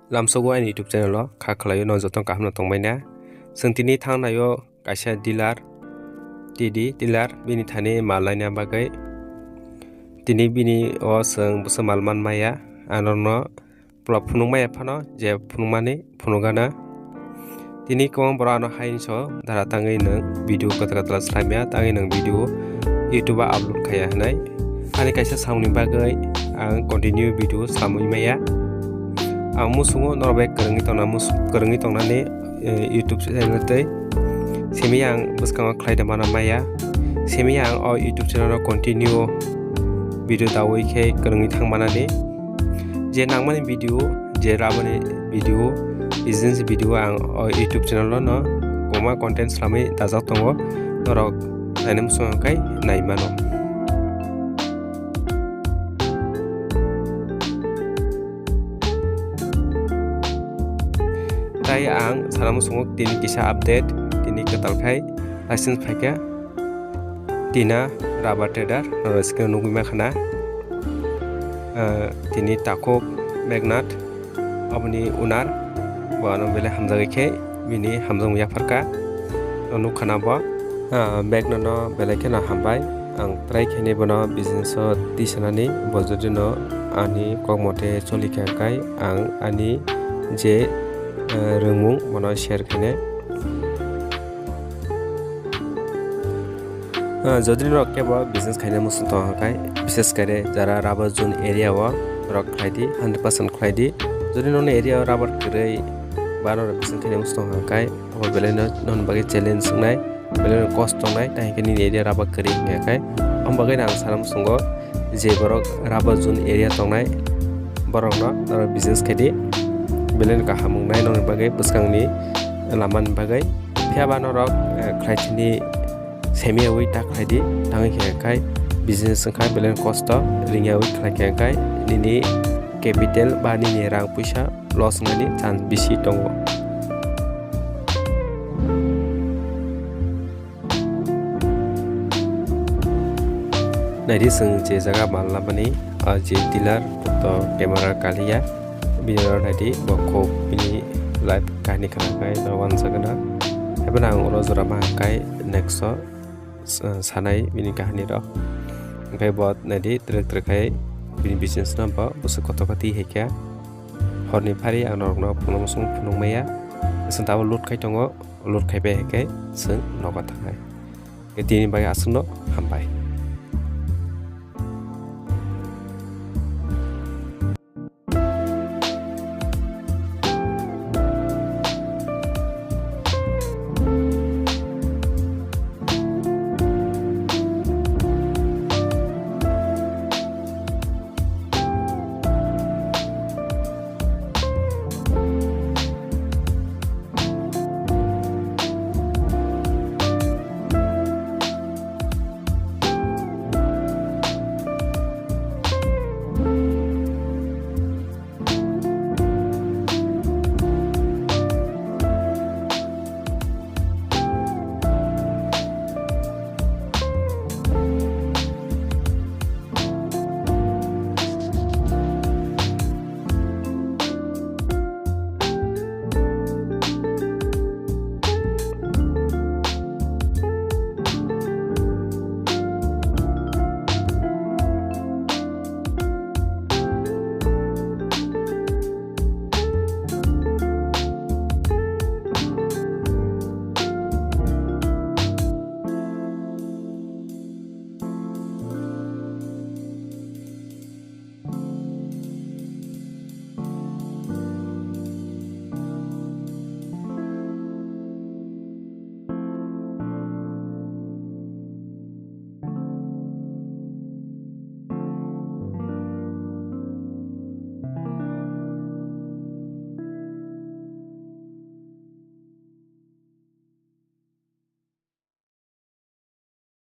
Lamsogo ani YouTube channel o kha khlaio no jotong kaham tongbaina जों tini thangnayo kaisa dealer tidi dealer bini thani malaina bagai tini bini o जों busa malman maya anorno plop phunungmaya phano je phunungmani phunugana tini kong borano hain so dara tangai nang video kata slamya tangai nang video YouTube upload khaya hanai ani kaisa saungni bagai ang continue video samui maya ang musungo norbek kerengi tongnani YouTube channel tei semi yang buskango khlaida mana maya semi yang o YouTube channel continue video dawai ke kerengi thangmanani je nangmani video je rabani video business video ang o YouTube channel no koma content slami dajak tongo norok nainem songai naimano tai ang salamu sunguk tini kisa update tini ketalkai license pakai tina rubber trader noroske nungui makhana tini takok magnet abni unar bano bele hamjagi ke bini hamjang ya farka onu khana ba magnet no bele ke na hambai ang trai khene bono business tisanani bojodino ani kokmote cholika kai ang ani je rengmung mono share khine jodi rok ke ba business khaine musun to hakai বিশেষ করে যারা rubber zone area ও রক খাইদি 100% খাইদি যদি নন area rubber করে বারো বিশেষ খাইনে মুsun hakai abo beleno non bagi challenge nai beleno cost nai tai ke ni area rubber করে hakai am bagai nang salam sungo je borok rubber zone area tongnai borok no business খাইdi belen ka hamung nai non bagai buskangni laman bagai phiaba no rok khlaitini semia wi ta khlaidi tangi kai business khai belen cost ringya wi khlai kai nini capital ba nini rang puisa loss ngani chance bisi tongo naidi sung je jaga mallamani je dealer to camera kalia video tadi boko bini live kahani kana kai lawan sagana hebana oro jora ma kai next sanai bini kahani ro kai bot nadi trek kai bini business na ba busu kotokati hekya horni phari anor no phunungsung phunungmaya sentaw lut kai tongo lut kai be hekai sung noga thangai ke tini bagai asno hambai